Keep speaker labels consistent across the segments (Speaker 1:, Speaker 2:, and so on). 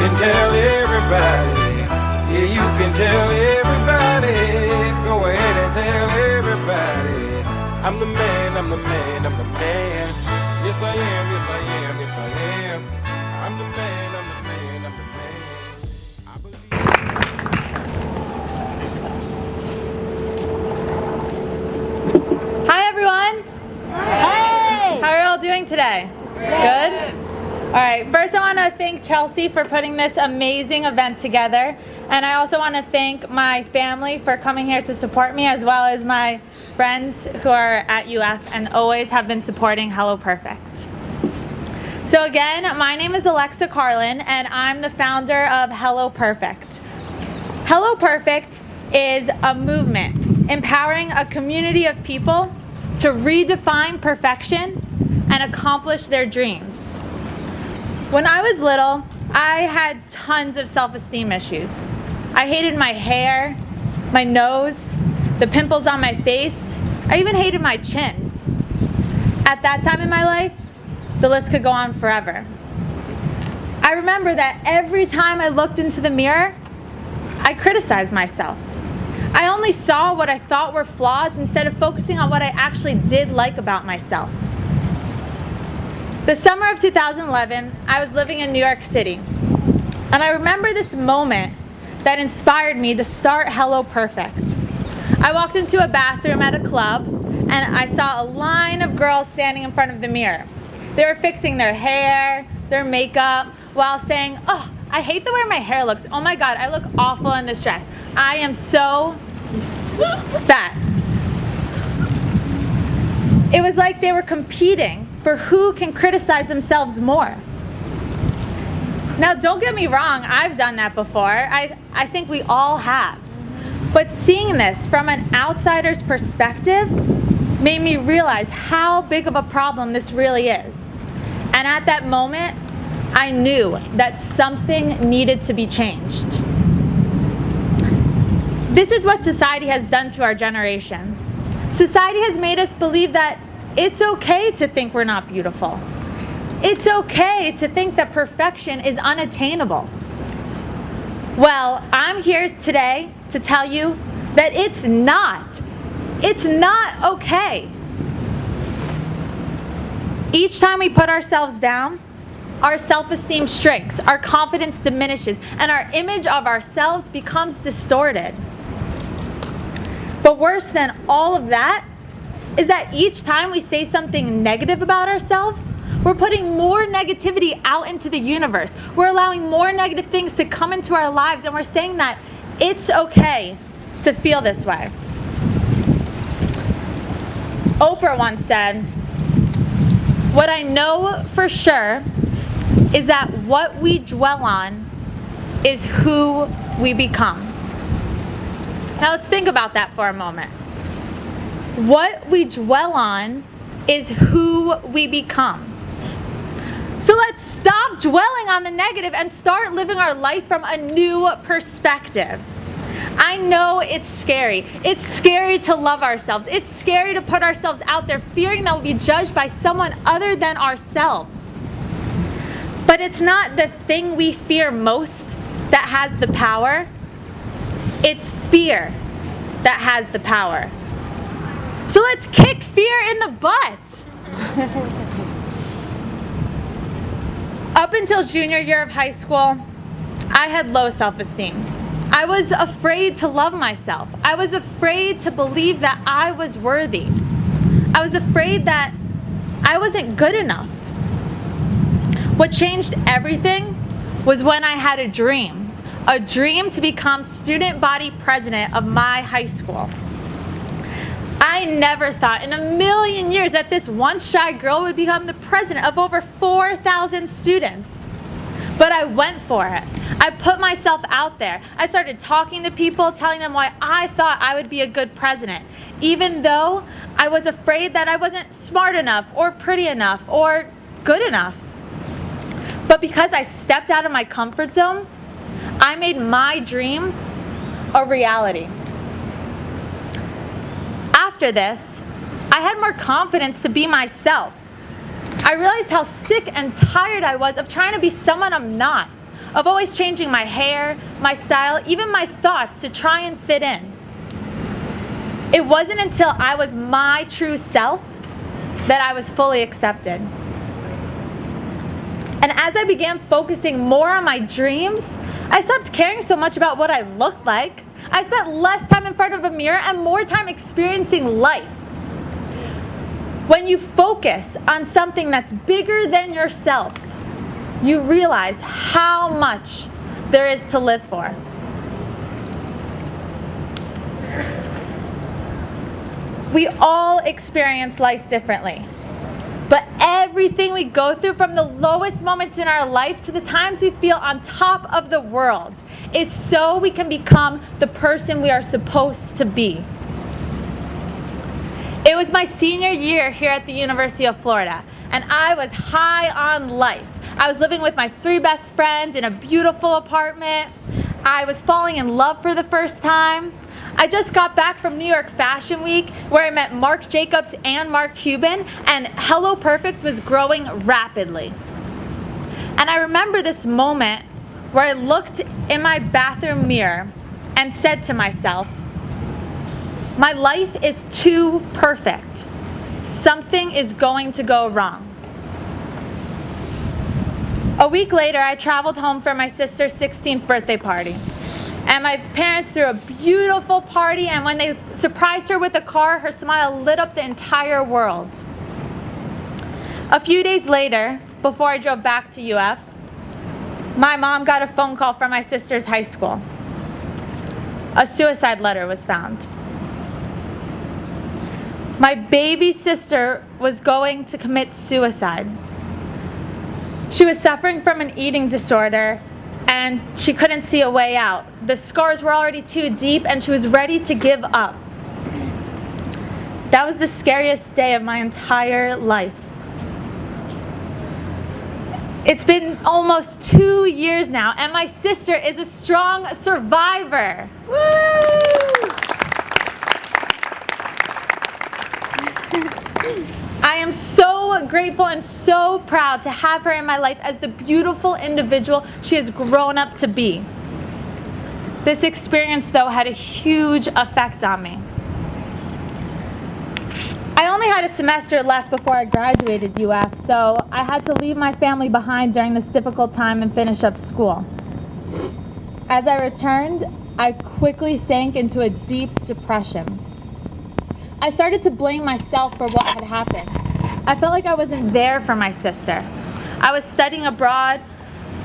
Speaker 1: can tell everybody. Yeah, you can tell everybody. Go ahead and tell everybody. I'm the man, I'm the man, I'm the man. Yes I am, yes I am, yes I am. I'm the man, I'm the man, I'm the man. I believe.
Speaker 2: Hi everyone.
Speaker 3: Hey!
Speaker 2: How are you all doing today? Good? All right, first I want to thank Chelsea for putting this amazing event together. And I also want to thank my family for coming here to support me, as well as my friends who are at UF and always have been supporting Hello Perfect. So again, my name is Alexa Carlin and I'm the founder of Hello Perfect. Hello Perfect is a movement empowering a community of people to redefine perfection and accomplish their dreams. When I was little, I had tons of self-esteem issues. I hated my hair, my nose, the pimples on my face. I even hated my chin. At that time in my life, the list could go on forever. I remember that every time I looked into the mirror, I criticized myself. I only saw what I thought were flaws instead of focusing on what I actually did like about myself. The summer of 2011, I was living in New York City. And I remember this moment that inspired me to start Hello Perfect. I walked into a bathroom at a club and I saw a line of girls standing in front of the mirror. They were fixing their hair, their makeup, while saying, "Oh, I hate the way my hair looks. Oh my God, I look awful in this dress. I am so fat." It was like they were competing for who can criticize themselves more. Now, don't get me wrong, I've done that before. I think we all have. But seeing this from an outsider's perspective made me realize how big of a problem this really is. And at that moment, I knew that something needed to be changed. This is what society has done to our generation. Society has made us believe that it's okay to think we're not beautiful. It's okay to think that perfection is unattainable. Well, I'm here today to tell you that it's not. It's not okay. Each time we put ourselves down, our self-esteem shrinks, our confidence diminishes, and our image of ourselves becomes distorted. But worse than all of that is that each time we say something negative about ourselves, we're putting more negativity out into the universe. We're allowing more negative things to come into our lives, and we're saying that it's okay to feel this way. Oprah once said, "What I know for sure is that what we dwell on is who we become." Now let's think about that for a moment. What we dwell on is who we become. So let's stop dwelling on the negative and start living our life from a new perspective. I know it's scary. It's scary to love ourselves. It's scary to put ourselves out there fearing that we'll be judged by someone other than ourselves. But it's not the thing we fear most that has the power. It's fear that has the power. So let's kick fear in the butt. Up until junior year of high school, I had low self-esteem. I was afraid to love myself. I was afraid to believe that I was worthy. I was afraid that I wasn't good enough. What changed everything was when I had a dream to become student body president of my high school. I never thought in a million years that this once shy girl would become the president of over 4,000 students. But I went for it. I put myself out there. I started talking to people, telling them why I thought I would be a good president, even though I was afraid that I wasn't smart enough or pretty enough or good enough. But because I stepped out of my comfort zone, I made my dream a reality. After this, I had more confidence to be myself. I realized how sick and tired I was of trying to be someone I'm not. of always changing my hair, my style, even my thoughts to try and fit in. It wasn't until I was my true self that I was fully accepted. And as I began focusing more on my dreams, I stopped caring so much about what I looked like. I spent less time in front of a mirror and more time experiencing life. When you focus on something that's bigger than yourself, you realize how much there is to live for. We all experience life differently. But everything we go through, from the lowest moments in our life to the times we feel on top of the world, is so we can become the person we are supposed to be. It was my senior year here at the University of Florida, and I was high on life. I was living with my 3 best friends in a beautiful apartment. I was falling in love for the first time. I just got back from New York Fashion Week, where I met Marc Jacobs and Mark Cuban, and Hello Perfect was growing rapidly. And I remember this moment where I looked in my bathroom mirror and said to myself, my life is too perfect. Something is going to go wrong. A week later, I traveled home for my sister's 16th birthday party. And my parents threw a beautiful party, and when they surprised her with a car, her smile lit up the entire world. A few days later, before I drove back to UF, my mom got a phone call from my sister's high school. A suicide letter was found. My baby sister was going to commit suicide. She was suffering from an eating disorder, and she couldn't see a way out. The scars were already too deep, and she was ready to give up. That was the scariest day of my entire life. It's been almost 2 years now, and my sister is a strong survivor. Woo! I am so grateful and so proud to have her in my life as the beautiful individual she has grown up to be. This experience, though, had a huge effect on me. I only had a semester left before I graduated UF, so I had to leave my family behind during this difficult time and finish up school. As I returned, I quickly sank into a deep depression. I started to blame myself for what had happened. I felt like I wasn't there for my sister. I was studying abroad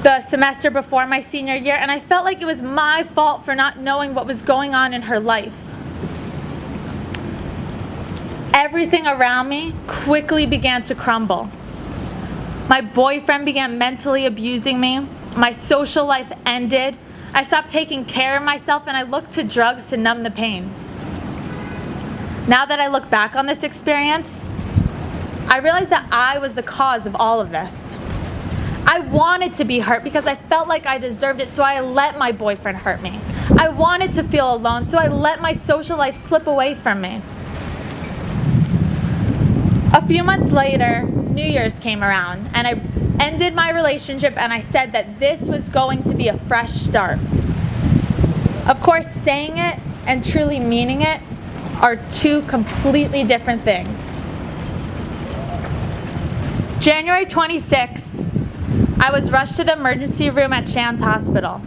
Speaker 2: the semester before my senior year, and I felt like it was my fault for not knowing what was going on in her life. Everything around me quickly began to crumble. My boyfriend began mentally abusing me. My social life ended. I stopped taking care of myself, and I looked to drugs to numb the pain. Now that I look back on this experience, I realized that I was the cause of all of this. I wanted to be hurt because I felt like I deserved it, so I let my boyfriend hurt me. I wanted to feel alone, so I let my social life slip away from me. A few months later, New Year's came around, and I ended my relationship, and I said that this was going to be a fresh start. Of course, saying it and truly meaning it are 2 completely different things. January 26th, I was rushed to the emergency room at Shands Hospital.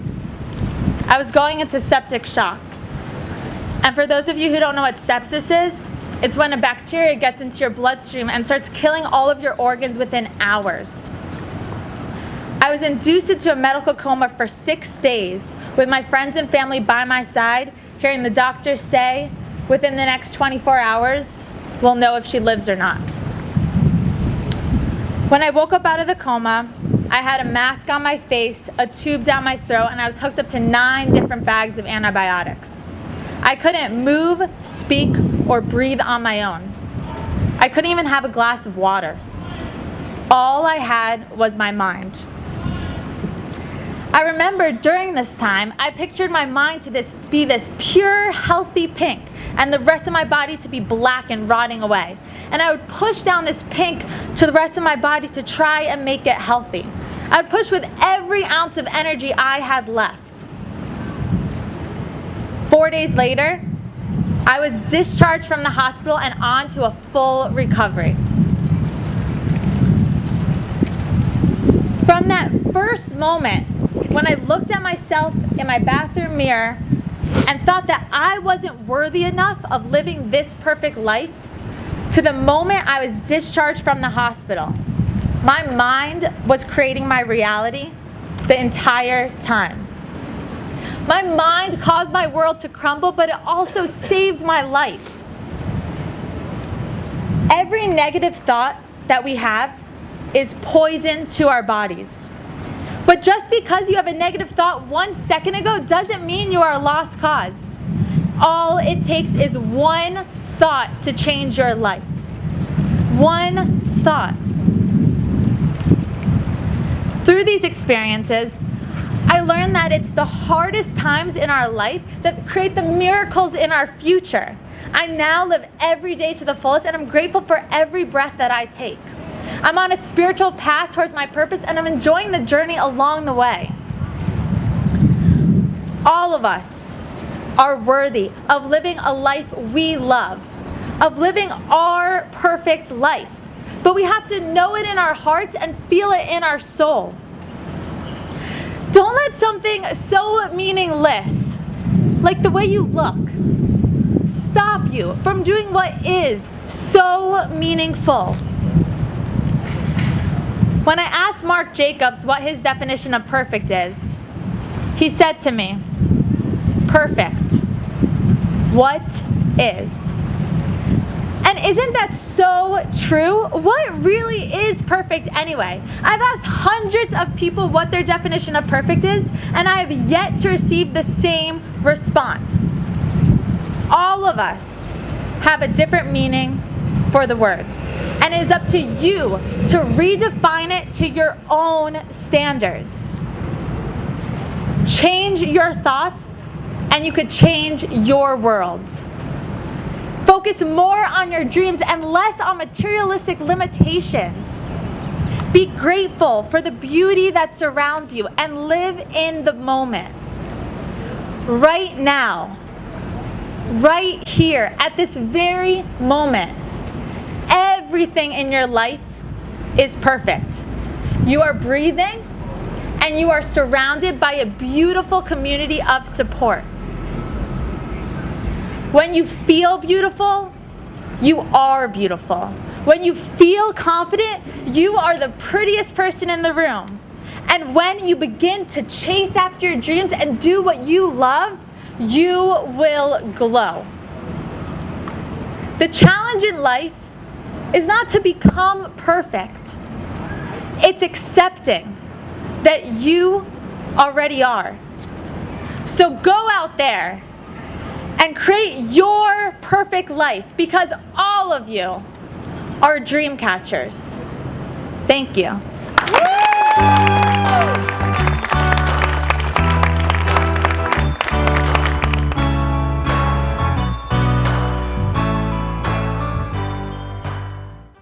Speaker 2: I was going into septic shock. And for those of you who don't know what sepsis is, it's when a bacteria gets into your bloodstream and starts killing all of your organs within hours. I was induced into a medical coma for 6 days with my friends and family by my side, hearing the doctors say, within the next 24 hours, we'll know if she lives or not. When I woke up out of the coma, I had a mask on my face, a tube down my throat, and I was hooked up to 9 different bags of antibiotics. I couldn't move, speak, or breathe on my own. I couldn't even have a glass of water. All I had was my mind. I remember during this time, I pictured my mind to be this pure, healthy pink, and the rest of my body to be black and rotting away. And I would push down this pink to the rest of my body to try and make it healthy. I'd push with every ounce of energy I had left. 4 days later, I was discharged from the hospital and on to a full recovery. From that first moment, when I looked at myself in my bathroom mirror and thought that I wasn't worthy enough of living this perfect life, to the moment I was discharged from the hospital, my mind was creating my reality the entire time. My mind caused my world to crumble, but it also saved my life. Every negative thought that we have is poison to our bodies. But just because you have a negative thought 1 second ago doesn't mean you are a lost cause. All it takes is one thought to change your life. One thought. Through these experiences, I learned that it's the hardest times in our life that create the miracles in our future. I now live every day to the fullest, and I'm grateful for every breath that I take. I'm on a spiritual path towards my purpose, and I'm enjoying the journey along the way. All of us are worthy of living a life we love, of living our perfect life. But we have to know it in our hearts and feel it in our soul. Don't let something so meaningless, like the way you look, stop you from doing what is so meaningful. When I asked Mark Jacobs what his definition of perfect is, he said to me, "Perfect. What is?" And isn't that so true? What really is perfect anyway? I've asked hundreds of people what their definition of perfect is, and I have yet to receive the same response. All of us have a different meaning for the word, and it is up to you to redefine it to your own standards. Change your thoughts, and you could change your world. Focus more on your dreams and less on materialistic limitations. Be grateful for the beauty that surrounds you and live in the moment. Right now, right here, at this very moment, everything in your life is perfect. You are breathing, and you are surrounded by a beautiful community of support. When you feel beautiful, you are beautiful. When you feel confident, you are the prettiest person in the room. And when you begin to chase after your dreams and do what you love, you will glow. The challenge in life is not to become perfect. It's accepting that you already are. So go out there and create your perfect life, because all of you are dream catchers. Thank you.